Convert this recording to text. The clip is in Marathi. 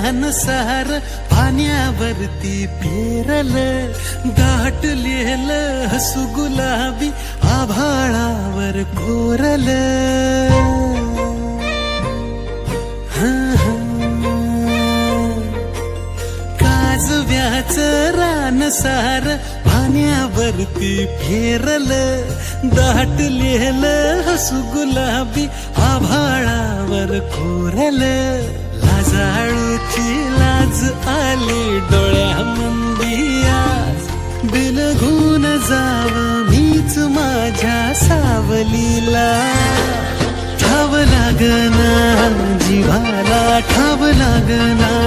रान सार पाण्यावरती फेरल, दाटलेलं हसू गुलाबी आभाळावर कोरल. काजव्याचं रान सार पाण्यावरती फेरल, दाटलेलं हसू गुलाबी आभाळावर कोरल. लाजाळूची लाज आली डोळ्यामंदी आज, बिलगून जाव मीच माझ्या सावलीला. ठाव लागना जीवाला, ठाव लागना